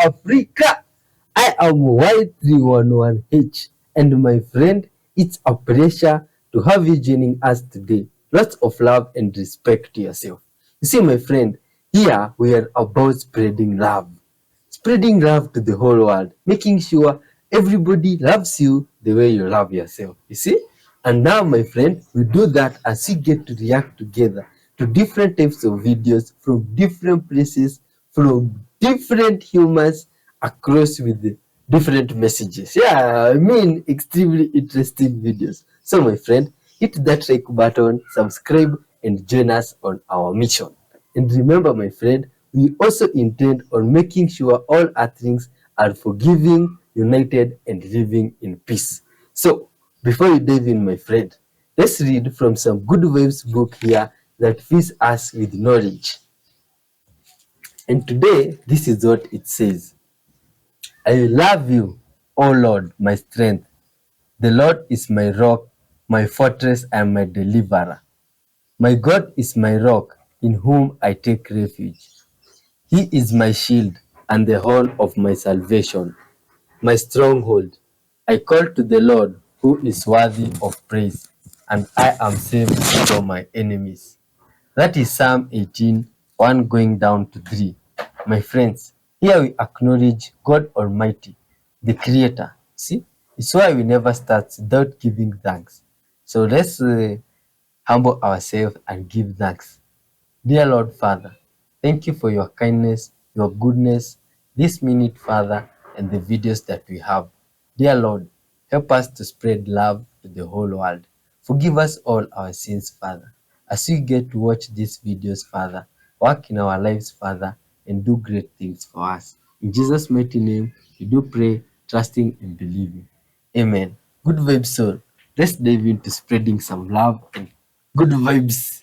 Africa. I am Y311H, and my friend, it's a pleasure to have you joining us today. Lots of love and respect to yourself. You see, my friend, here we are about spreading love. Spreading love to the whole world, making sure everybody loves you the way you love yourself. You see? And now, my friend, we do that as we get to react together to different types of videos from different places, from different humans across with the different messages. Yeah, I mean, extremely interesting videos. So, my friend, hit that like button, subscribe, and join us on our mission. And remember, my friend, we also intend on making sure all Earthlings are forgiving, united, and living in peace. So, before you dive in, my friend, let's read from some Good Vibes book here that fills us with knowledge. And today, this is what it says. I love you, O Lord, my strength. The Lord is my rock, my fortress, and my deliverer. My God is my rock, in whom I take refuge. He is my shield and the horn of my salvation, my stronghold. I call to the Lord, who is worthy of praise, and I am saved from my enemies. That is Psalm 18, 1 going down to 3. My friends, here we acknowledge God Almighty, the Creator. See, it's why we never start without giving thanks. So let's humble ourselves and give thanks. Dear Lord Father, thank you for your kindness, your goodness, this minute, Father, and the videos that we have. Dear Lord, help us to spread love to the whole world. Forgive us all our sins, Father. As we get to watch these videos, Father, work in our lives, Father, and do great things for us. In Jesus' mighty name, we do pray, trusting and believing. Amen. Good vibes, soul. Let's dive into spreading some love and good vibes.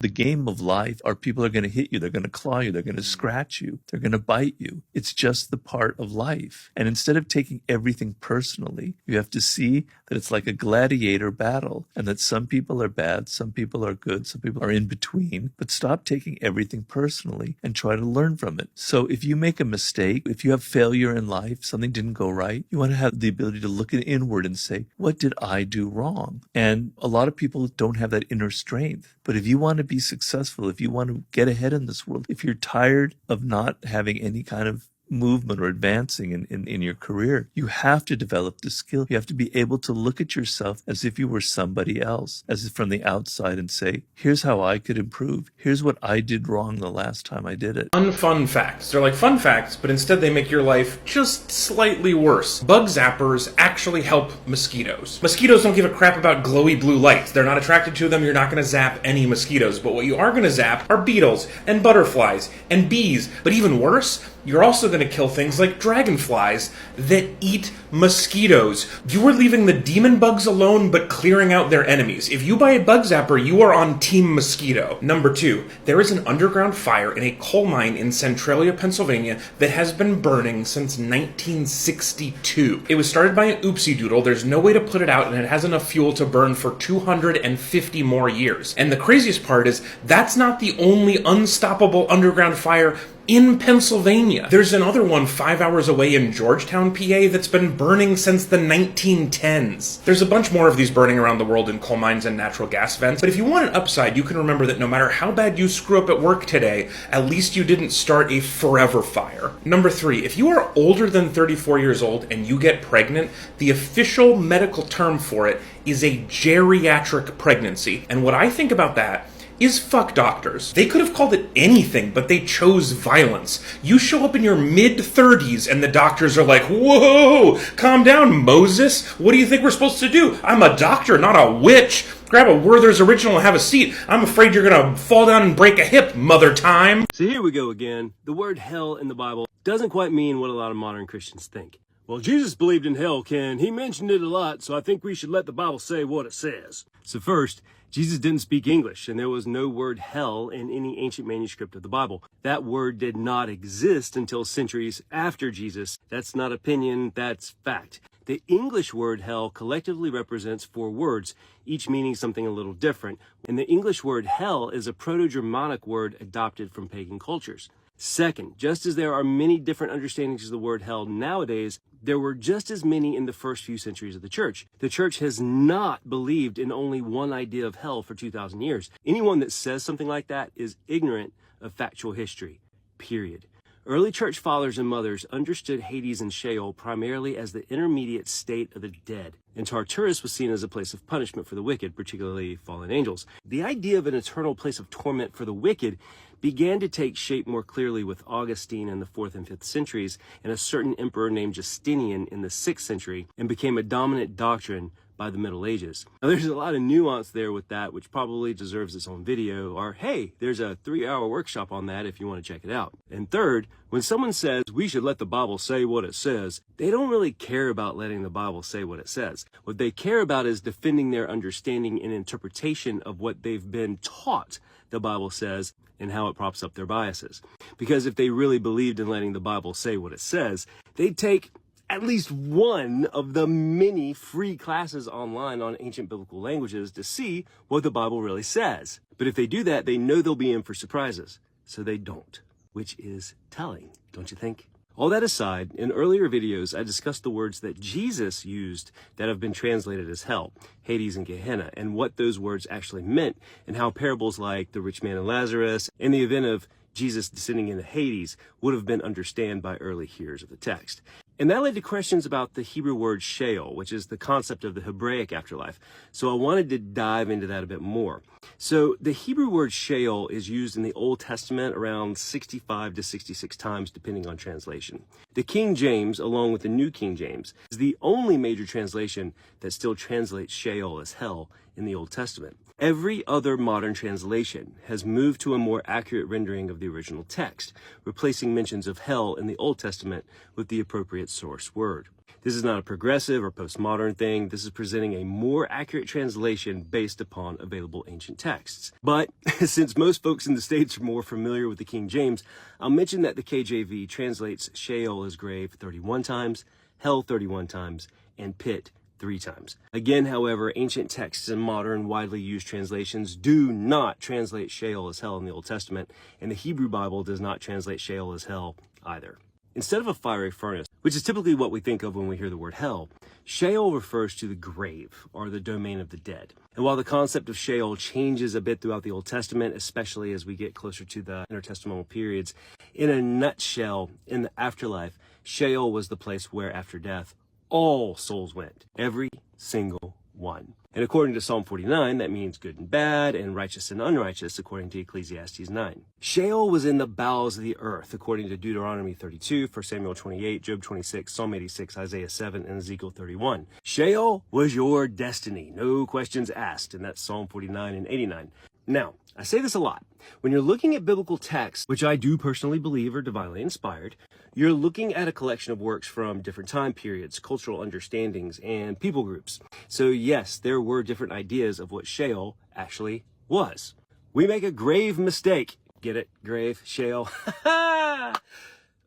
The game of life are people are going to hit you, they're going to claw you, they're going to scratch you, they're going to bite you. It's just the part of life. And instead of taking everything personally, you have to see that it's like a gladiator battle and that some people are bad, some people are good, some people are in between. But stop taking everything personally and try to learn from it. So if you make a mistake, if you have failure in life, something didn't go right, you want to have the ability to look inward and say, what did I do wrong? And a lot of people don't have that inner strength. But if you want to be successful, if you want to get ahead in this world, if you're tired of not having any kind of movement or advancing in your career, you have to develop the skill. You have to be able to look at yourself as if you were somebody else, as if from the outside, and say, here's how I could improve. Here's what I did wrong the last time I did it. Unfun facts. They're like fun facts, but instead they make your life just slightly worse. Bug zappers actually help mosquitoes. Mosquitoes don't give a crap about glowy blue lights. They're not attracted to them. You're not going to zap any mosquitoes. But what you are going to zap are beetles and butterflies and bees. But even worse, you're also going to kill things like dragonflies that eat mosquitoes. You are leaving the demon bugs alone, but clearing out their enemies. If you buy a bug zapper, you are on Team Mosquito. Number 2, there is an underground fire in a coal mine in Centralia, Pennsylvania that has been burning since 1962. It was started by an oopsie doodle. There's no way to put it out, and it has enough fuel to burn for 250 more years. And the craziest part is that's not the only unstoppable underground fire in Pennsylvania. There's another one 5 hours away in Georgetown, PA that's been burning since the 1910s. There's a bunch more of these burning around the world in coal mines and natural gas vents, but if you want an upside, you can remember that no matter how bad you screw up at work today, at least you didn't start a forever fire. Number 3, if you are older than 34 years old and you get pregnant, the official medical term for it is a geriatric pregnancy. And what I think about that is fuck doctors. They could have called it anything, but they chose violence. You show up in your mid-30s and the doctors are like, whoa, calm down, Moses. What do you think we're supposed to do? I'm a doctor, not a witch. Grab a Werther's Original and have a seat. I'm afraid you're gonna fall down and break a hip, mother time. So here we go again. The word hell in the Bible doesn't quite mean what a lot of modern Christians think. Well, Jesus believed in hell, Ken. He mentioned it a lot, so I think we should let the Bible say what it says. So first, Jesus didn't speak English, and there was no word hell in any ancient manuscript of the Bible. That word did not exist until centuries after Jesus. That's not opinion, that's fact. The English word hell collectively represents 4 words, each meaning something a little different. And the English word hell is a Proto-Germanic word adopted from pagan cultures. Second, just as there are many different understandings of the word hell nowadays, there were just as many in the first few centuries of the church. The church has not believed in only one idea of hell for 2,000 years. Anyone that says something like that is ignorant of factual history, period. Early church fathers and mothers understood Hades and Sheol primarily as the intermediate state of the dead, and Tartarus was seen as a place of punishment for the wicked, particularly fallen angels. The idea of an eternal place of torment for the wicked began to take shape more clearly with Augustine in the 4th and 5th centuries and a certain emperor named Justinian in the 6th century, and became a dominant doctrine by the Middle Ages. Now, there's a lot of nuance there with that, which probably deserves its own video, or hey, there's a 3-hour workshop on that if you want to check it out. And third, when someone says we should let the Bible say what it says, they don't really care about letting the Bible say what it says. What they care about is defending their understanding and interpretation of what they've been taught the Bible says and how it props up their biases. Because if they really believed in letting the Bible say what it says, they'd take at least one of the many free classes online on ancient biblical languages to see what the Bible really says. But if they do that, they know they'll be in for surprises. So they don't, which is telling, don't you think? All that aside, in earlier videos, I discussed the words that Jesus used that have been translated as hell, Hades and Gehenna, and what those words actually meant, and how parables like the rich man and Lazarus and the event of Jesus descending into Hades would have been understood by early hearers of the text. And that led to questions about the Hebrew word Sheol, which is the concept of the Hebraic afterlife. So I wanted to dive into that a bit more. So the Hebrew word Sheol is used in the Old Testament around 65 to 66 times, depending on translation. The King James, along with the New King James, is the only major translation that still translates Sheol as hell in the Old Testament. Every other modern translation has moved to a more accurate rendering of the original text, replacing mentions of hell in the Old Testament with the appropriate source word. This is not a progressive or postmodern thing. This is presenting a more accurate translation based upon available ancient texts. But since most folks in the States are more familiar with the King James, I'll mention that the KJV translates Sheol as grave 31 times, hell 31 times, and pit 3 times. Again, however, ancient texts and modern, widely used translations do not translate Sheol as hell in the Old Testament, and the Hebrew Bible does not translate Sheol as hell either. Instead of a fiery furnace, which is typically what we think of when we hear the word hell, Sheol refers to the grave, or the domain of the dead. And while the concept of Sheol changes a bit throughout the Old Testament, especially as we get closer to the intertestamental periods, in a nutshell, in the afterlife, Sheol was the place where, after death, all souls went, every single one. And according to Psalm 49, that means good and bad, and righteous and unrighteous, according to Ecclesiastes 9. Sheol was in the bowels of the earth, according to Deuteronomy 32, 1 Samuel 28, Job 26, Psalm 86, Isaiah 7, and Ezekiel 31. Sheol was your destiny, no questions asked, and that's Psalm 49 and 89. Now, I say this a lot. When you're looking at biblical texts, which I do personally believe are divinely inspired, you're looking at a collection of works from different time periods, cultural understandings, and people groups. So yes, there were different ideas of what Sheol actually was. We make a grave mistake. Get it? Grave, Sheol.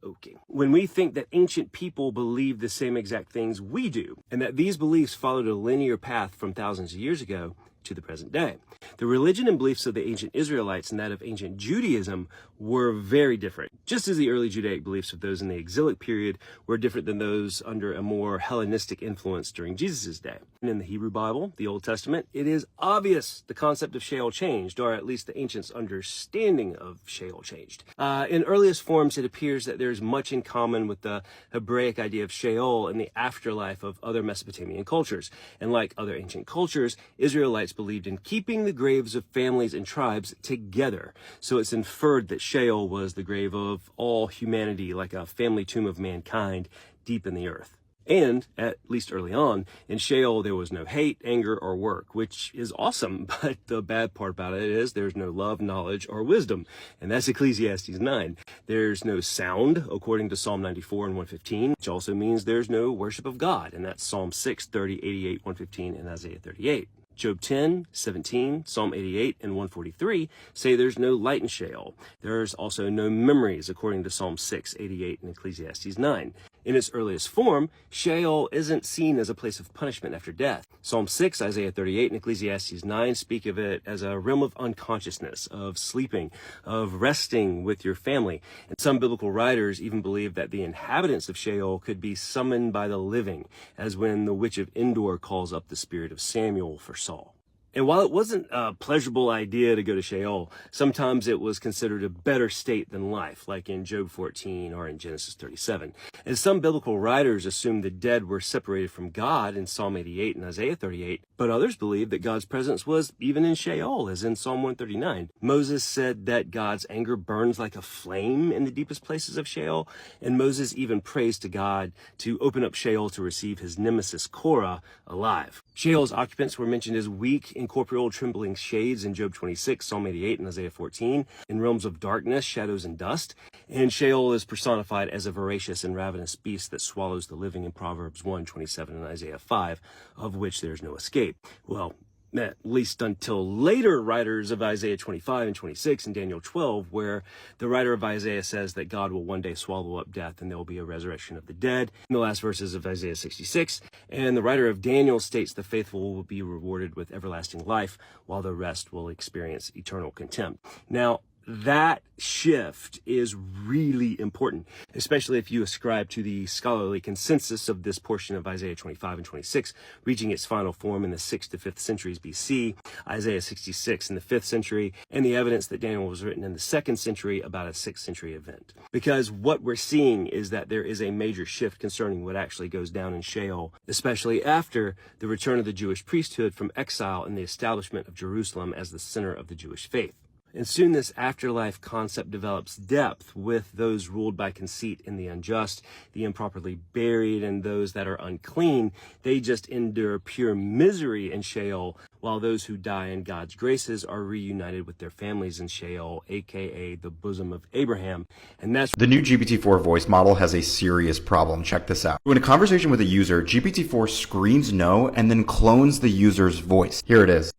Okay. When we think that ancient people believe the same exact things we do, and that these beliefs followed a linear path from thousands of years ago to the present day. The religion and beliefs of the ancient Israelites and that of ancient Judaism were very different, just as the early Judaic beliefs of those in the exilic period were different than those under a more Hellenistic influence during Jesus' day. And in the Hebrew Bible, the Old Testament, it is obvious the concept of Sheol changed, or at least the ancients' understanding of Sheol changed. In earliest forms, it appears that there's much in common with the Hebraic idea of Sheol and the afterlife of other Mesopotamian cultures. And like other ancient cultures, Israelites believed in keeping the graves of families and tribes together. So it's inferred that Sheol was the grave of all humanity, like a family tomb of mankind deep in the earth. And, at least early on, in Sheol there was no hate, anger, or work, which is awesome, but the bad part about it is there's no love, knowledge, or wisdom, and that's Ecclesiastes 9. There's no sound, according to Psalm 94 and 115, which also means there's no worship of God, and that's Psalm 6, 30, 88, 115, and Isaiah 38. Job 10, 17, Psalm 88, and 143 say there's no light in Sheol. There's also no memories, according to Psalm 6, 88, and Ecclesiastes 9. In its earliest form, Sheol isn't seen as a place of punishment after death. Psalm 6, Isaiah 38, and Ecclesiastes 9 speak of it as a realm of unconsciousness, of sleeping, of resting with your family. And some biblical writers even believe that the inhabitants of Sheol could be summoned by the living, as when the witch of Endor calls up the spirit of Samuel for Saul. And while it wasn't a pleasurable idea to go to Sheol, sometimes it was considered a better state than life, like in Job 14 or in Genesis 37. And some biblical writers assume the dead were separated from God in Psalm 88 and Isaiah 38, but others believe that God's presence was even in Sheol, as in Psalm 139. Moses said that God's anger burns like a flame in the deepest places of Sheol, and Moses even prays to God to open up Sheol to receive his nemesis Korah alive. Sheol's occupants were mentioned as weak, incorporeal, trembling shades in Job 26, Psalm 88, and Isaiah 14, in realms of darkness, shadows, and dust. And Sheol is personified as a voracious and ravenous beast that swallows the living in Proverbs 1, 27, and Isaiah 5, of which there is no escape. Well, at least until later writers of Isaiah 25 and 26 and Daniel 12, where the writer of Isaiah says that God will one day swallow up death and there will be a resurrection of the dead, in the last verses of Isaiah 66. And the writer of Daniel states the faithful will be rewarded with everlasting life, while the rest will experience eternal contempt. Now, that shift is really important, especially if you ascribe to the scholarly consensus of this portion of Isaiah 25 and 26, reaching its final form in the 6th to 5th centuries BC, Isaiah 66 in the 5th century, and the evidence that Daniel was written in the 2nd century about a 6th century event. Because what we're seeing is that there is a major shift concerning what actually goes down in Sheol, especially after the return of the Jewish priesthood from exile and the establishment of Jerusalem as the center of the Jewish faith. And soon this afterlife concept develops depth with those ruled by conceit and the unjust, the improperly buried, and those that are unclean. They just endure pure misery in Sheol, while those who die in God's graces are reunited with their families in Sheol, aka the bosom of Abraham. And that's the new GPT-4 voice model has a serious problem. Check this out. In a conversation with a user, GPT-4 screams no and then clones the user's voice. Here it is.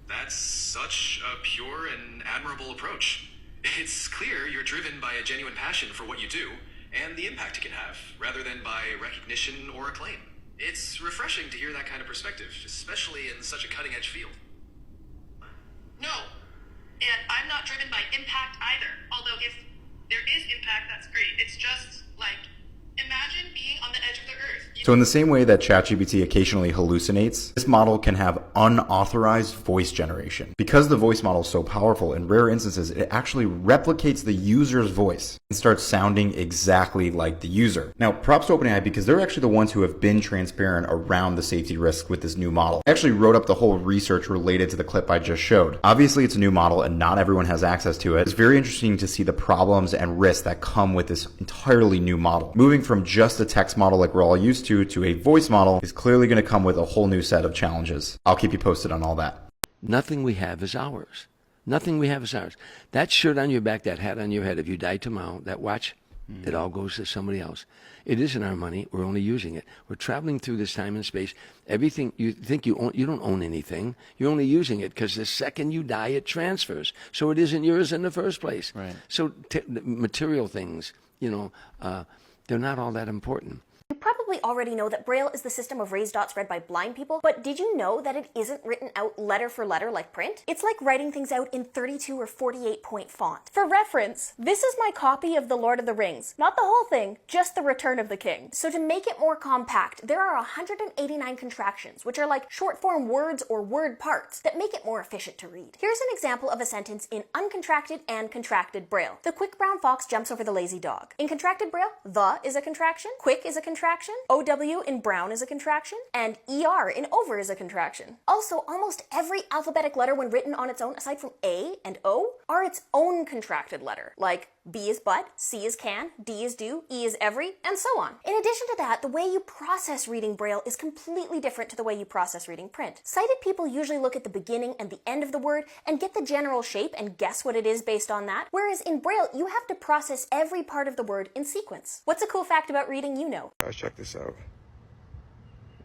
That's such a pure and admirable approach. It's clear you're driven by a genuine passion for what you do and the impact it can have, rather than by recognition or acclaim. It's refreshing to hear that kind of perspective, especially in such a cutting-edge field. No, and I'm not driven by impact either. Although if there is impact, that's great. It's just like, imagine being on the edge of the earth. So in the same way that ChatGPT occasionally hallucinates, this model can have unauthorized voice generation. Because the voice model is so powerful, in rare instances, it actually replicates the user's voice and starts sounding exactly like the user. Now, props to OpenAI because they're actually the ones who have been transparent around the safety risks with this new model. I actually wrote up the whole research related to the clip I just showed. Obviously, it's a new model and not everyone has access to it. It's very interesting to see the problems and risks that come with this entirely new model. Moving from just a text model like we're all used to a voice model is clearly going to come with a whole new set of challenges. I'll keep you posted on all that. Nothing we have is ours. Nothing we have is ours. That shirt on your back, that hat on your head, if you die tomorrow, that watch, it all goes to somebody else. It isn't our money. We're only using it. We're traveling through this time and space. Everything you think you own, you don't own anything. You're only using it because the second you die, it transfers. So it isn't yours in the first place. Right. So material things, they're not all that important. You probably already know that Braille is the system of raised dots read by blind people, but did you know that it isn't written out letter for letter like print? It's like writing things out in 32 or 48 point font. For reference, this is my copy of The Lord of the Rings. Not the whole thing, just the Return of the King. So to make it more compact, there are 189 contractions, which are like short form words or word parts that make it more efficient to read. Here's an example of a sentence in uncontracted and contracted Braille. The quick brown fox jumps over the lazy dog. In contracted Braille, the is a contraction, quick is a contraction, OW in brown is a contraction, and ER in over is a contraction. Also, almost every alphabetic letter when written on its own, aside from A and O, are its own contracted letter, like B is but, C is can, D is do, E is every, and so on. In addition to that, the way you process reading Braille is completely different to the way you process reading print. Sighted people usually look at the beginning and the end of the word and get the general shape and guess what it is based on that, whereas in Braille, you have to process every part of the word in sequence. What's a cool fact about reading you know? Check this out.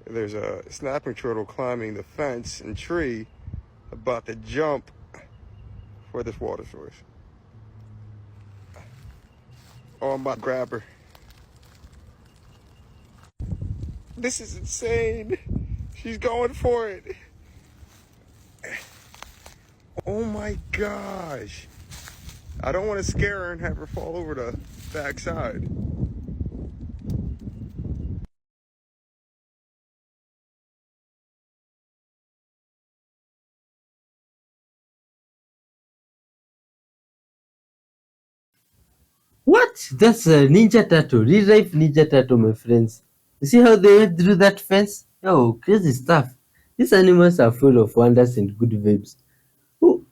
There's a snapping turtle climbing the fence and tree about to jump for this water source. Oh, I'm about to grab her. This is insane. She's going for it. Oh my gosh. I don't want to scare her and have her fall over the backside. What? That's a Ninja Turtle, real life Ninja Turtle, my friends. You see how they went through that fence? Oh, crazy stuff. These animals are full of wonders and good vibes. Oh,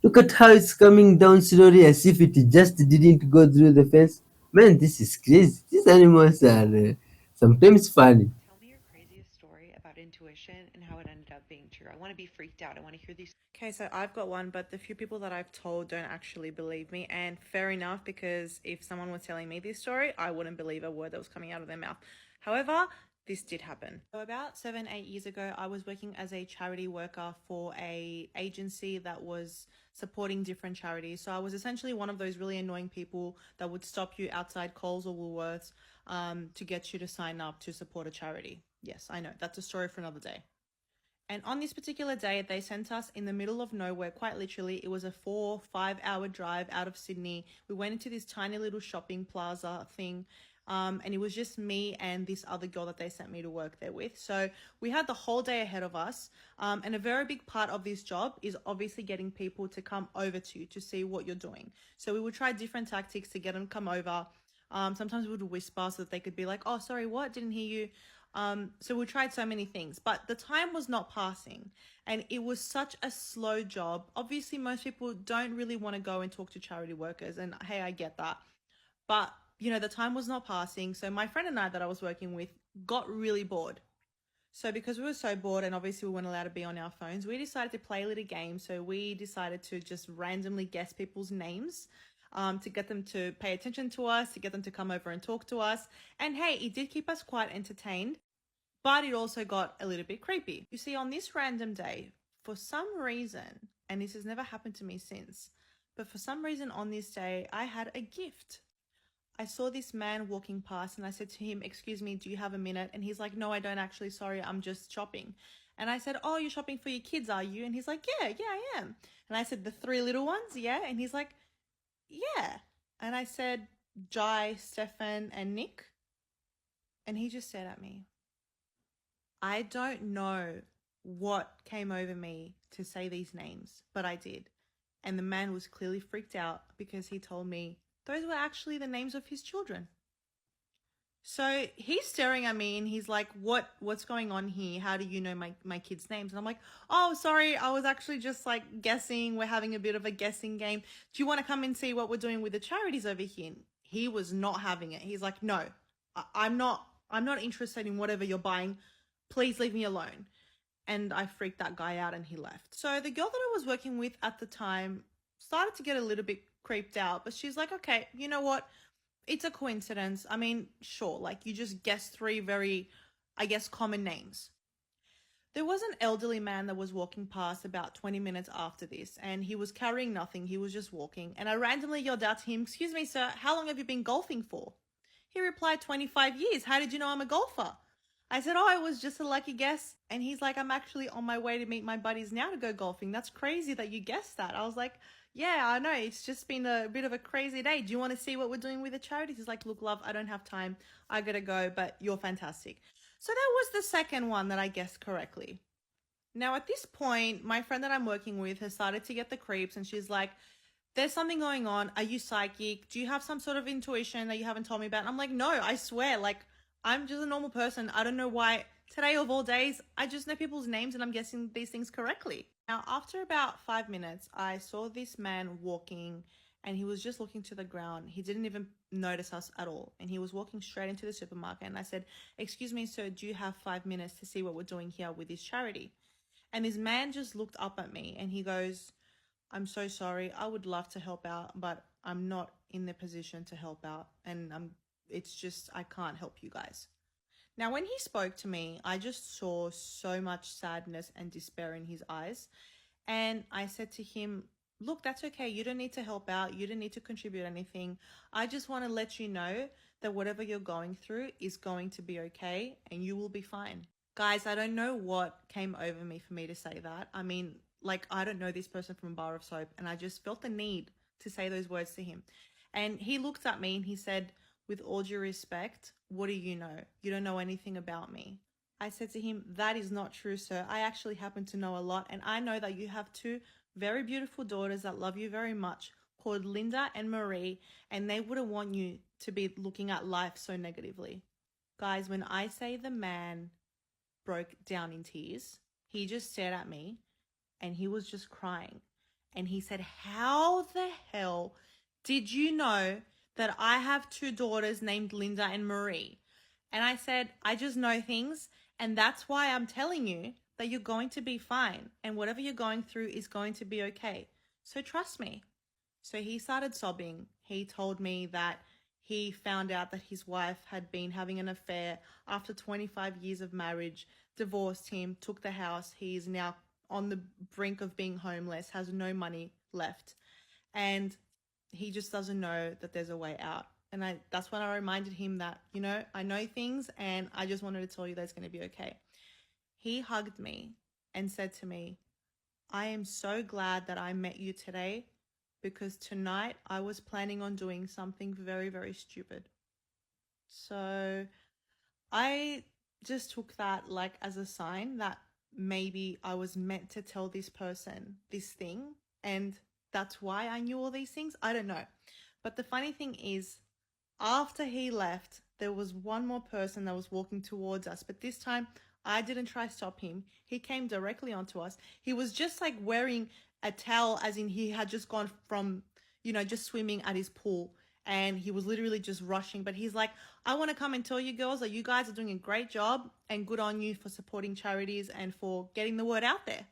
look at how it's coming down slowly as if it just didn't go through the fence. Man, this is crazy. These animals are sometimes funny. Tell me your craziest story about intuition and how it ended up being true. I want to be freaked out. I want to hear these. Okay, so I've got one, but the few people that I've told don't actually believe me, and fair enough, because if someone was telling me this story, I wouldn't believe a word that was coming out of their mouth. However, this did happen. So about 7-8 years ago, I was working as a charity worker for a agency that was supporting different charities. So I was essentially one of those really annoying people that would stop you outside Coles or Woolworths to get you to sign up to support a charity. Yes, I know, that's a story for another day. And on this particular day, they sent us in the middle of nowhere, quite literally. It was a 4-5 hour drive out of Sydney. We went into this tiny little shopping plaza thing. And it was just me and this other girl that they sent me to work there with. So we had the whole day ahead of us. And a very big part of this job is obviously getting people to come over to you to see what you're doing. So we would try different tactics to get them to come over. Sometimes we would whisper so that they could be like, oh, sorry, what? Didn't hear you. So we tried so many things, but the time was not passing and it was such a slow job. Obviously, most people don't really want to go and talk to charity workers, and hey, I get that. But, you know, the time was not passing. So my friend and I that I was working with got really bored. So because we were so bored and obviously we weren't allowed to be on our phones, we decided to play a little game. So we decided to just randomly guess people's names to get them to pay attention to us, to get them to come over and talk to us. And hey, it did keep us quite entertained, but it also got a little bit creepy. You see, on this random day, for some reason, and this has never happened to me since, but for some reason on this day, I had a gift. I saw this man walking past and I said to him, excuse me, do you have a minute? And he's like, no, I don't actually, sorry, I'm just shopping. And I said, oh, you're shopping for your kids, are you? And he's like, yeah, I am. And I said, the 3 little ones, yeah? And he's like, yeah. And I said, Jai, Stefan, and Nick. And he just stared at me. I don't know what came over me to say these names, but I did. And the man was clearly freaked out because he told me those were actually the names of his children. So he's staring at me and he's like, what's going on here? How do you know my kids' names? And I'm like, oh, sorry, I was actually just like guessing. We're having a bit of a guessing game. Do you want to come and see what we're doing with the charities over here? And he was not having it. He's like, no, I'm not interested in whatever you're buying. Please leave me alone. And I freaked that guy out and he left. So the girl that I was working with at the time started to get a little bit creeped out, but she's like, okay, you know what? It's a coincidence. I mean, sure, like you just guessed 3 very, I guess, common names. There was an elderly man that was walking past about 20 minutes after this, and he was carrying nothing. He was just walking. And I randomly yelled out to him, excuse me, sir, how long have you been golfing for? He replied, 25 years. How did you know I'm a golfer? I said, oh, it was just a lucky guess. And he's like, I'm actually on my way to meet my buddies now to go golfing. That's crazy that you guessed that. I was like, yeah, I know. It's just been a bit of a crazy day. Do you want to see what we're doing with the charities? He's like, look, love, I don't have time. I gotta go, but you're fantastic. So that was the second one that I guessed correctly. Now, at this point, my friend that I'm working with has started to get the creeps, and she's like, there's something going on. Are you psychic? Do you have some sort of intuition that you haven't told me about? And I'm like, no, I swear, like, I'm just a normal person. I don't know why today of all days, I just know people's names and I'm guessing these things correctly. Now, after about 5 minutes, I saw this man walking and he was just looking to the ground. He didn't even notice us at all. And he was walking straight into the supermarket. And I said, excuse me, sir, do you have 5 minutes to see what we're doing here with this charity? And this man just looked up at me and he goes, I'm so sorry. I would love to help out, but I'm not in the position to help out. And it's just, I can't help you guys. Now, when he spoke to me, I just saw so much sadness and despair in his eyes. And I said to him, look, that's okay. You don't need to help out. You don't need to contribute anything. I just want to let you know that whatever you're going through is going to be okay and you will be fine. Guys, I don't know what came over me for me to say that. I mean, like, I don't know this person from a bar of soap, and I just felt the need to say those words to him. And he looked at me and he said, with all due respect, what do you know? You don't know anything about me. I said to him, that is not true, sir. I actually happen to know a lot, and I know that you have two very beautiful daughters that love you very much, called Linda and Marie, and they wouldn't want you to be looking at life so negatively. Guys, when I say the man broke down in tears, he just stared at me and he was just crying. And he said, how the hell did you know that I have two daughters named Linda and Marie? And I said, I just know things, and that's why I'm telling you that you're going to be fine, and whatever you're going through is going to be okay. So trust me. So he started sobbing. He told me that he found out that his wife had been having an affair after 25 years of marriage, divorced him, took the house. He is now on the brink of being homeless, has no money left. And he just doesn't know that there's a way out. And that's when I reminded him that, you know, I know things and I just wanted to tell you that it's going to be okay. He hugged me and said to me, I am so glad that I met you today, because tonight I was planning on doing something very, very stupid. So I just took that like as a sign that maybe I was meant to tell this person this thing, and that's why I knew all these things. I don't know. But the funny thing is, after he left, there was one more person that was walking towards us, but this time I didn't try to stop him. He came directly onto us. He was just like wearing a towel, as in he had just gone from, you know, just swimming at his pool, and he was literally just rushing. But he's like, I want to come and tell you girls that you guys are doing a great job, and good on you for supporting charities and for getting the word out there.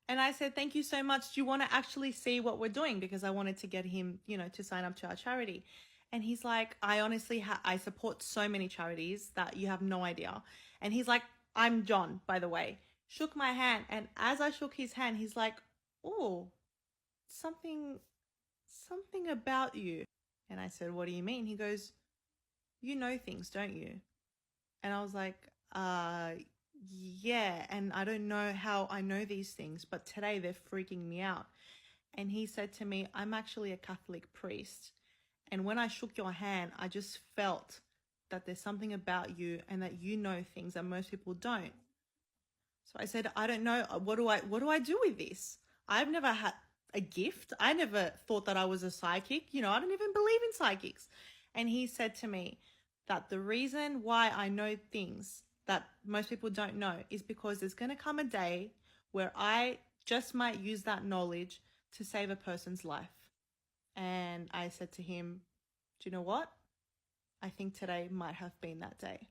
And I said, thank you so much. Do you want to actually see what we're doing? Because I wanted to get him, you know, to sign up to our charity. And he's like, I honestly, I support so many charities that you have no idea. And he's like, I'm John, by the way. Shook my hand. And as I shook his hand, he's like, oh, something about you. And I said, what do you mean? He goes, you know things, don't you? And I was like, yeah. And I don't know how I know these things, but today they're freaking me out. And he said to me, I'm actually a Catholic priest. And when I shook your hand, I just felt that there's something about you and that you know things that most people don't. So I said, I don't know. What do I do with this? I've never had a gift. I never thought that I was a psychic. You know, I don't even believe in psychics. And he said to me that the reason why I know things that most people don't know is because there's going to come a day where I just might use that knowledge to save a person's life. And I said to him, do you know what? I think today might have been that day.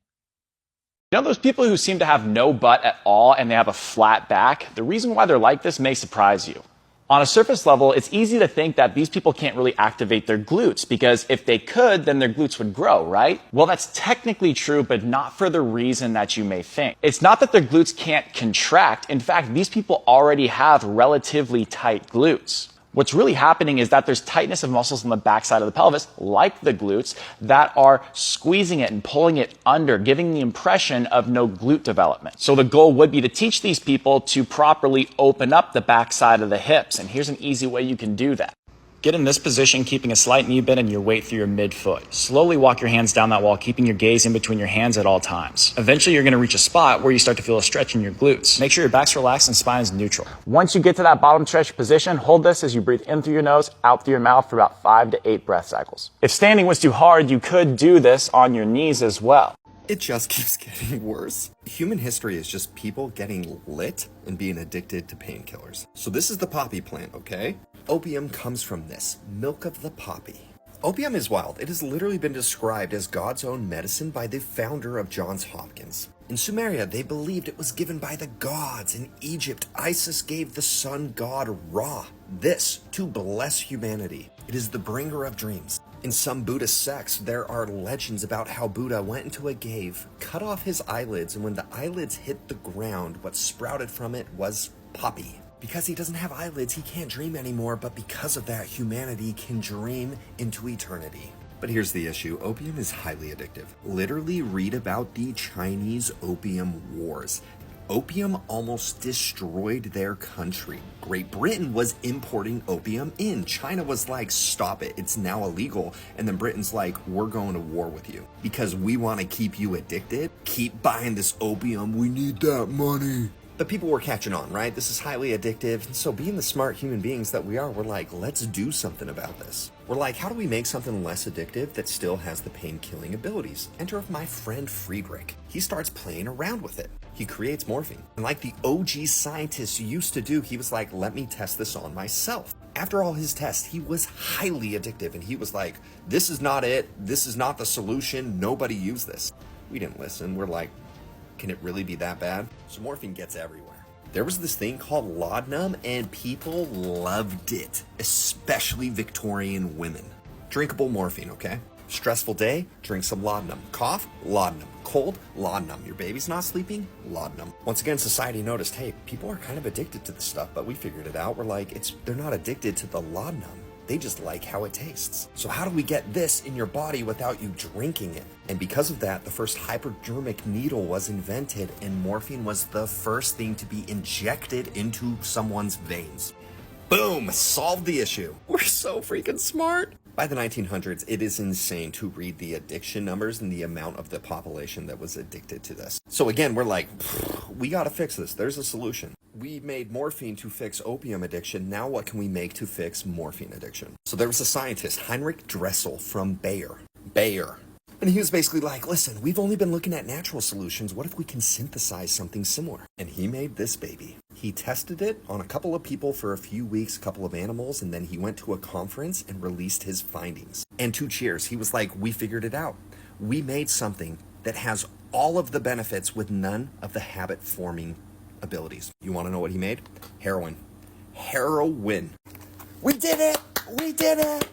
You know those people who seem to have no butt at all and they have a flat back? The reason why they're like this may surprise you. On a surface level, it's easy to think that these people can't really activate their glutes because if they could, then their glutes would grow, right? Well, that's technically true, but not for the reason that you may think. It's not that their glutes can't contract. In fact, these people already have relatively tight glutes. What's really happening is that there's tightness of muscles on the backside of the pelvis, like the glutes, that are squeezing it and pulling it under, giving the impression of no glute development. So the goal would be to teach these people to properly open up the backside of the hips. And here's an easy way you can do that. Get in this position, keeping a slight knee bend and your weight through your midfoot. Slowly walk your hands down that wall, keeping your gaze in between your hands at all times. Eventually, you're going to reach a spot where you start to feel a stretch in your glutes. Make sure your back's relaxed and spine is neutral. Once you get to that bottom stretch position, hold this as you breathe in through your nose, out through your mouth for about 5 to 8 breath cycles. If standing was too hard, you could do this on your knees as well. It just keeps getting worse. Human history is just people getting lit and being addicted to painkillers. So this is the poppy plant, okay? Opium comes from this, milk of the poppy. Opium is wild. It has literally been described as God's own medicine by the founder of Johns Hopkins. In Sumeria, they believed it was given by the gods. In Egypt, Isis gave the sun god Ra this to bless humanity. It is the bringer of dreams. In some Buddhist sects, there are legends about how Buddha went into a cave, cut off his eyelids, and when the eyelids hit the ground, what sprouted from it was poppy. Because he doesn't have eyelids, he can't dream anymore, but because of that, humanity can dream into eternity. But here's the issue. Opium is highly addictive. Literally read about the Chinese Opium Wars. Opium almost destroyed their country. Great Britain was importing opium in. China was like, stop it, it's now illegal. And then Britain's like, we're going to war with you. Because we want to keep you addicted. Keep buying this opium, we need that money. But people were catching on, right? This is highly addictive. And so being the smart human beings that we are, we're like, let's do something about this. We're like, how do we make something less addictive that still has the pain-killing abilities? Enter my friend Friedrich. He starts playing around with it. He creates morphine. And like the OG scientists used to do, he was like, let me test this on myself. After all his tests, he was highly addictive. And he was like, this is not it. This is not the solution. Nobody use this. We didn't listen. We're like, can it really be that bad? So morphine gets everywhere. There was this thing called laudanum, and people loved it, especially Victorian women. Drinkable morphine, okay? Stressful day, drink some laudanum. Cough, laudanum. Cold, laudanum. Your baby's not sleeping, laudanum. Once again, society noticed, hey, people are kind of addicted to this stuff, but we figured it out. We're like, they're not addicted to the laudanum. They just like how it tastes. So how do we get this in your body without you drinking it? And because of that, the first hypodermic needle was invented, and morphine was the first thing to be injected into someone's veins. Boom! Solved the issue. We're so freaking smart. By the 1900s, it is insane to read the addiction numbers and the amount of the population that was addicted to this. So again, we're like, we gotta fix this. There's a solution. We made morphine to fix opium addiction. Now what can we make to fix morphine addiction? So there was a scientist, Heinrich Dressel from Bayer. And he was basically like, listen, we've only been looking at natural solutions. What if we can synthesize something similar? And he made this baby. He tested it on a couple of people for a few weeks, a couple of animals, and then he went to a conference and released his findings. And to cheers, he was like, we figured it out. We made something that has all of the benefits with none of the habit-forming abilities. You want to know what he made? Heroin. Heroin. We did it! We did it!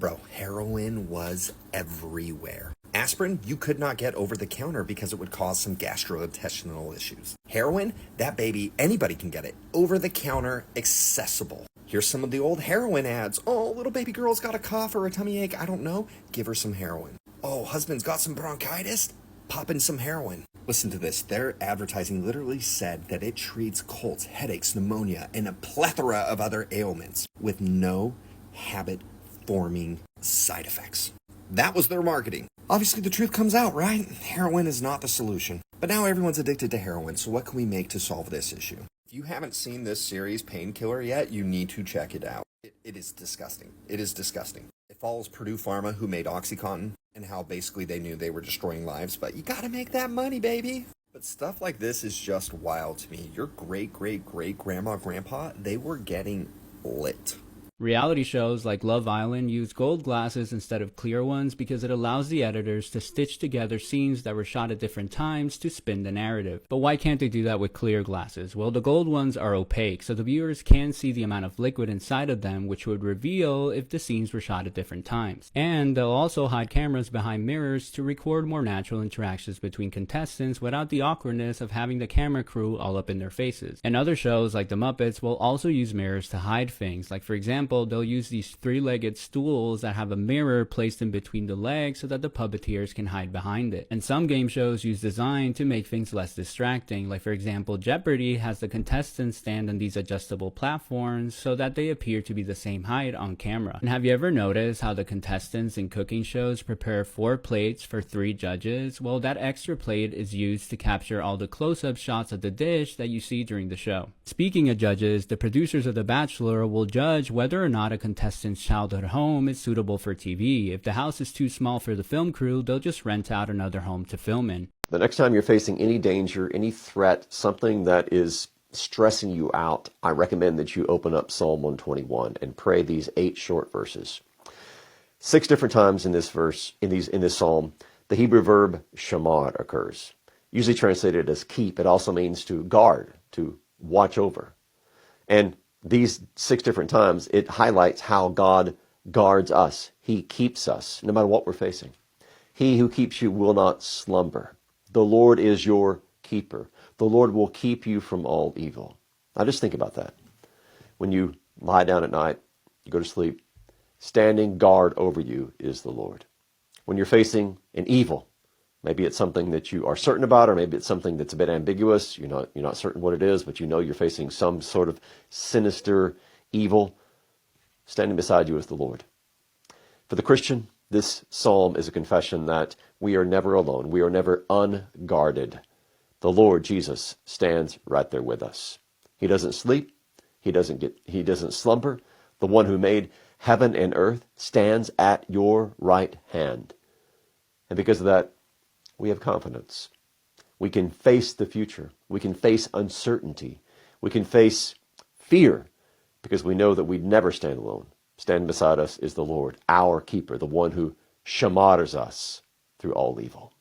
Bro, heroin was everywhere. Aspirin, you could not get over the counter because it would cause some gastrointestinal issues. Heroin, that baby, anybody can get it. Over the counter, accessible. Here's some of the old heroin ads. Oh, little baby girl's got a cough or a tummy ache, I don't know. Give her some heroin. Oh, husband's got some bronchitis? Pop in some heroin. Listen to this. Their advertising literally said that it treats colds, headaches, pneumonia, and a plethora of other ailments with no habit-forming side effects. That was their marketing. Obviously, the truth comes out, right? Heroin is not the solution. But now everyone's addicted to heroin, so what can we make to solve this issue? If you haven't seen this series, Painkiller, yet, you need to check it out. It is disgusting. It is disgusting. It follows Purdue Pharma, who made OxyContin, and how basically they knew they were destroying lives, but you gotta make that money, baby. But stuff like this is just wild to me. Your great-great-great-grandma, grandpa, they were getting lit. Reality shows like Love Island use gold glasses instead of clear ones because it allows the editors to stitch together scenes that were shot at different times to spin the narrative. But why can't they do that with clear glasses? Well, the gold ones are opaque, so the viewers can see the amount of liquid inside of them, which would reveal if the scenes were shot at different times. And they'll also hide cameras behind mirrors to record more natural interactions between contestants without the awkwardness of having the camera crew all up in their faces. And other shows like The Muppets will also use mirrors to hide things, like for example, they'll use these three-legged stools that have a mirror placed in between the legs so that the puppeteers can hide behind it. And some game shows use design to make things less distracting, like for example Jeopardy has the contestants stand on these adjustable platforms so that they appear to be the same height on camera. And have you ever noticed how the contestants in cooking shows prepare 4 plates for 3 judges? Well, that extra plate is used to capture all the close-up shots of the dish that you see during the show. Speaking of judges, the producers of The Bachelor will judge whether or not a contestant's childhood home is suitable for TV. If the house is too small for the film crew, they'll just rent out another home to film in. The next time you're facing any danger, any threat, something that is stressing you out, I recommend that you open up Psalm 121 and pray these 8 short verses. 6 different times in this verse, in this psalm, the Hebrew verb shamar occurs. Usually translated as keep, it also means to guard, to watch over. And these 6 different times, it highlights how God guards us. He keeps us, no matter what we're facing. He who keeps you will not slumber. The Lord is your keeper. The Lord will keep you from all evil. Now just think about that. When you lie down at night, you go to sleep, standing guard over you is the Lord. When you're facing an evil, maybe it's something that you are certain about, or maybe it's something that's a bit ambiguous. You're not certain what it is, but you know you're facing some sort of sinister evil. Standing beside you is the Lord. For the Christian, this psalm is a confession that we are never alone. We are never unguarded. The Lord Jesus stands right there with us. He doesn't sleep. He doesn't slumber. The one who made heaven and earth stands at your right hand. And because of that, we have confidence. We can face the future. We can face uncertainty. We can face fear because we know that we never stand alone. Standing beside us is the Lord, our keeper, the one who shamaters us through all evil.